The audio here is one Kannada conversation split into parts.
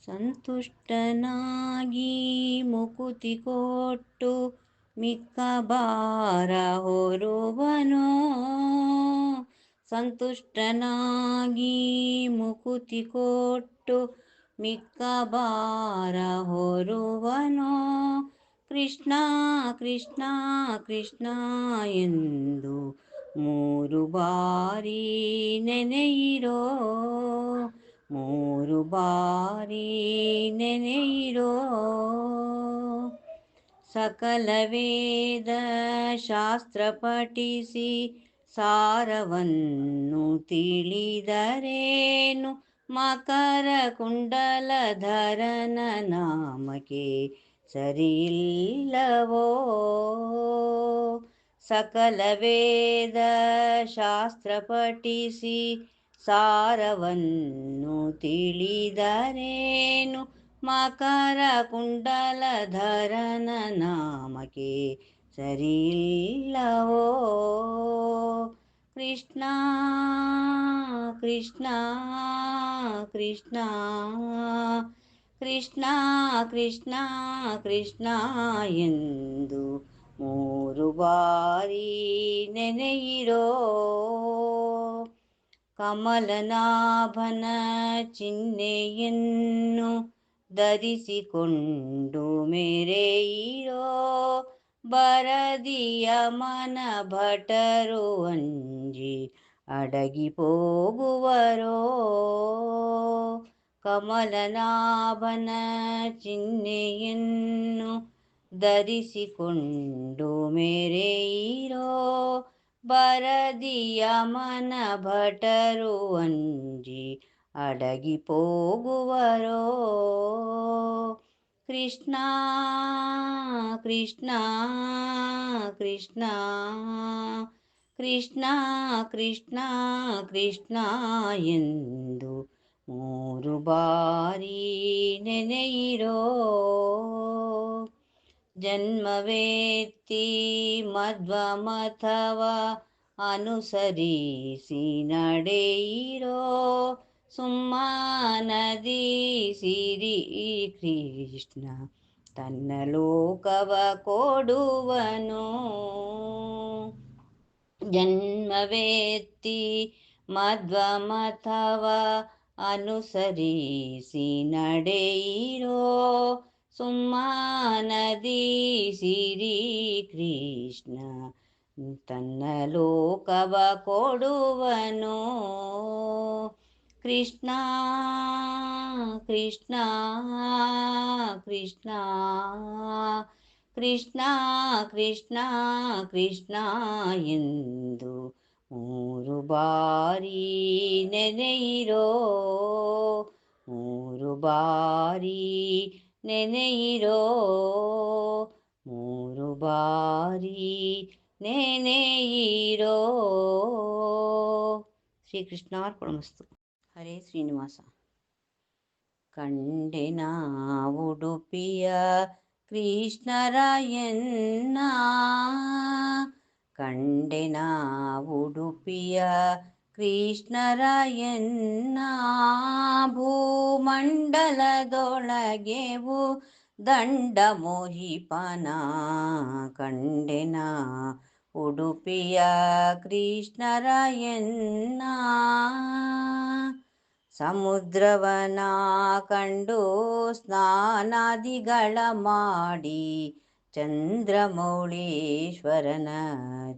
ಸಂತುಷ್ಟನಾಗಿ ಮುಕುತಿ ಕೊಟ್ಟು ಮಿಕ್ಕ ಭಾರ ಹೊರುವನೋ. ಸಂತುಷ್ಟನಾಗಿ ಮುಕುತಿ ಕೊಟ್ಟು ಮಿಕ್ಕ ಭಾರ ಹೊರುವನೋ. ಕೃಷ್ಣ ಕೃಷ್ಣ ಕೃಷ್ಣ ಎಂದು 3 ಬಾರಿ ನೆನೆಯಿರೋ. 3 ಬಾರಿ ನೆನೆಯಿರೋ. ಸಕಲ ವೇದ ಶಾಸ್ತ್ರ ಪಠಿಸಿ ಸಾರವನ್ನು ತಿಳಿದರೇನು. ಮಕರ ಕುಂಡಲಧರನ ನಾಮಕ್ಕೆ ಸರಿಯಿಲ್ಲವೋ. ಸಕಲ ವೇದ ಶಾಸ್ತ್ರ ಪಠಿಸಿ ಸಾರವನ್ನು ತಿಳಿದರೇನು. ಮಕರ ಕುಂಡಲಧರನ ನಾಮಕ್ಕೆ ಸರಿಯಿಲ್ಲವೋ. ಕೃಷ್ಣ ಕೃಷ್ಣ ಕೃಷ್ಣ ಕೃಷ್ಣ ಕೃಷ್ಣ ಕೃಷ್ಣ ಎಂದು 3 ಬಾರಿ ನೆನೆಯಿರೋ. ಕಮಲನಾಭನ ಚಿಹ್ನೆಯನ್ನು ಧರಿಸಿಕೊಂಡು ಮೆರೆಯಿರೋ. ಬರದಿಯ ಮನ ಭಟರು ಅಂಜಿ ಅಡಗಿ ಹೋಗುವರೋ. ಕಮಲನಾಭನ ಚಿಹ್ನೆಯನ್ನು ಧರಿಸಿಕೊಂಡು ಮೆರೆಯಿರೋ. ಬರದಿಯ ಮನ ಭಟರು ಅಂಜಿ ಅಡಗಿ ಹೋಗುವರೋ. ಕೃಷ್ಣ ಕೃಷ್ಣ ಕೃಷ್ಣ ಕೃಷ್ಣ ಕೃಷ್ಣ ಕೃಷ್ಣ ಎಂದು 3 ಬಾರಿ ನೆನೆಯಿರೋ. ಜನ್ಮವೆತ್ತಿ ಮಧ್ವಮಥವ ಅನುಸರಿಸಿ ನಡೆಯಿರೋ. ಸುಮ್ಮನದಿ ಸಿರಿ ಕೃಷ್ಣ ತನ್ನ ಲೋಕವ ಕೊಡುವನು. ಜನ್ಮವೆತ್ತಿ ಮಧ್ವಮಥವ ಅನುಸರಿಸಿ ನಡೆಯಿರೋ. ಸುಮ್ಮನದಿ ಸಿರಿ ಕೃಷ್ಣ ತನ್ನ ಲೋಕವ ಕೊಡುವನು. ಕೃಷ್ಣ ಕೃಷ್ಣ ಕೃಷ್ಣ ಕೃಷ್ಣ ಕೃಷ್ಣ ಕೃಷ್ಣ ಎಂದು 3 ಬಾರಿ ನೆನೆಯಿರೋ. 3 ಬಾರಿ ನೆನೆಯಿರೋ. 3 ಬಾರಿ ನೆನೆಯಿರೋ. ಶ್ರೀಕೃಷ್ಣಾರ್ಪಣಮಸ್ತು. ಹರೇ ಶ್ರೀನಿವಾಸ. ಕಂಡೆನ ಉಡುಪಿಯ ಕೃಷ್ಣರಾಯಣ್ಣ. ಕಂಡೆನ ಉಡುಪಿಯ ಕೃಷ್ಣರಾಯಣ್ಣ. ಭೂಮಂಡಲದೊಳಗೆವು ದಂಡ ಮೋಹಿಪನ. ಕಂಡೆನ ಉಡುಪಿಯ ಕೃಷ್ಣರಾಯಣ್ಣ. ಸಮುದ್ರವನ ಕಂಡು ಸ್ನಾನಾದಿಗಳ ಮಾಡಿ ಚಂದ್ರಮೌಳೀಶ್ವರನ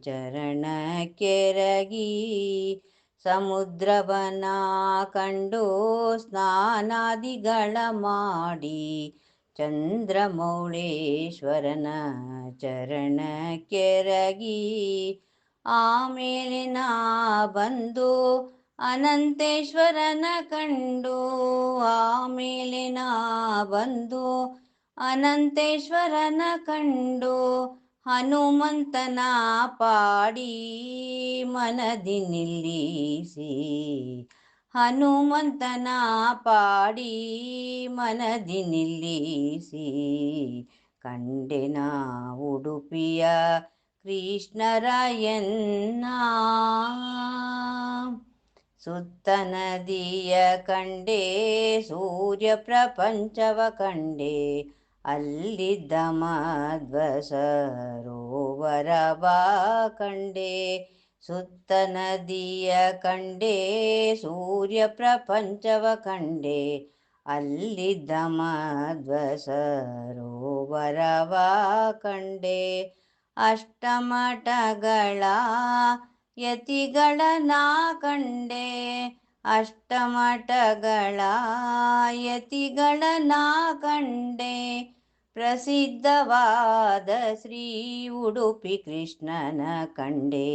ಚರಣ ಕೆರಗಿ. ಸಮುದ್ರವನ ಕಂಡು ಸ್ನಾನಾದಿಗಳ ಮಾಡಿ ಚಂದ್ರಮೌಳೀಶ್ವರನ ಚರಣ ಕೆರಗಿ. ಆಮೇಲೆ ನಾ ಬಂದು ಅನಂತೇಶ್ವರನ ಕಂಡು. ಆಮೇಲೆ ನಾ ಬಂದು ಅನಂತೇಶ್ವರನ ಕಂಡು. ಹನುಮಂತನ ಪಾಡಿ ಮನದಿ ನಿಲ್ಲಿಸಿ. ಹನುಮಂತನ ಪಾಡಿ ಮನದಿ ನಿಲ್ಲಿಸಿ. ಕಂಡೆನ ಉಡುಪಿಯ ಕೃಷ್ಣರಾಯಣ್ಣ. ಸುತ್ತ ನದಿಯ ಕಂಡೆ ಸೂರ್ಯ ಪ್ರಪಂಚವ ಕಂಡೆ ಅಲ್ಲಿದ್ದ ಮಧ್ವ ಸರೋವರವ ಕಂಡೆ ಸುತ್ತ ನದಿಯ ಕಂಡೆ ಸೂರ್ಯ ಪ್ರಪಂಚವ ಕಂಡೆ ಅಲ್ಲಿದ್ದ ಮಧ್ವ ಸರೋವರವ ಕಂಡೆ ಅಷ್ಟಮಠಗಳ ಯತಿಗಳನ ಕಂಡೆ ಅಷ್ಟಮಠಗಳ ಯತಿಗಳನ ಕಂಡೆ ಪ್ರಸಿದ್ಧವಾದ ಶ್ರೀ ಉಡುಪಿ ಕೃಷ್ಣನ ಕಂಡೆ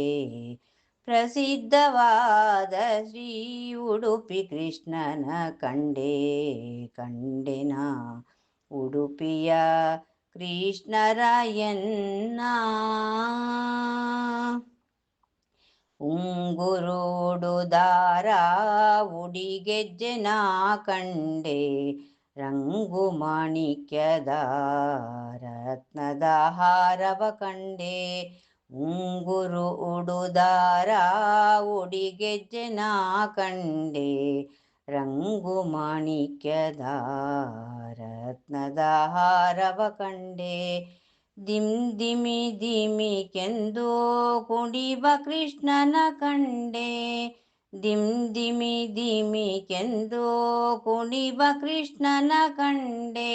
ಪ್ರಸಿದ್ಧವಾದ ಶ್ರೀ ಉಡುಪಿ ಕೃಷ್ಣನ ಕಂಡೆನ ಉಡುಪಿಯ ಕೃಷ್ಣರಾಯಣ್ಣ ಉಂಗುರೋಡು ದಾರ ಉಡಿಗೆಜ್ಜೆನ ಕಂಡೆ ರಂಗು ಮಾಣಿಕ್ಯದ ರತ್ನದ ಹಾರವ ಕಂಡೆ ಉಂಗುರು ಉಡುದಾರ ಉಡಿಗೆಜ್ಜೆನ ಕಂಡೆ ರಂಗು ಮಾಣಿಕ್ಯದ ರತ್ನದ ಹಾರವ ಕಂಡೆ ದಿಮ್ ದಿಮಿ ದಿಮಿಕೆಂದು ಕುಣಿವ ಕೃಷ್ಣನ ಕಂಡೆ ದಿಮ್ ದಿಮಿ ದಿಮಿಕೆಂದು ಕುಣಿವ ಕೃಷ್ಣನ ಕಂಡೆ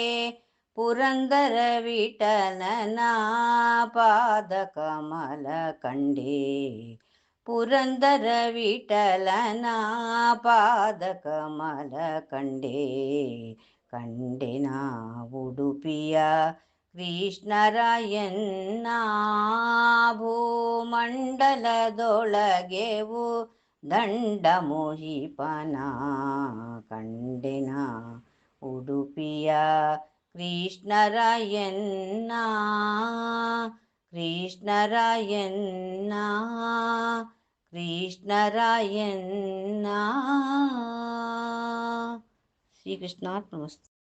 ಪುರಂದರ ವಿಠಲನ ಪಾದ ಕಮಲ ಕಂಡೆ ಪುರಂದರ ವಿಠಲನ ಪಾದ ಕಮಲ ಕಂಡೆನ ಉಡುಪಿಯ ಕೃಷ್ಣರಾಯಣ್ಣ ಭೂಮಂಡಲದೊಳಗೆವು ದಂಡ ಮೋಹಿಪನ ಕಂಡೆನ ಉಡುಪಿಯ ಕೃಷ್ಣರಾಯಣ್ಣ ಕೃಷ್ಣರಾಯಣ್ಣ ಕೃಷ್ಣರಾಯಣ್ಣ ಶ್ರೀಕೃಷ್ಣಾರ್ಪಣಮಸ್ತು.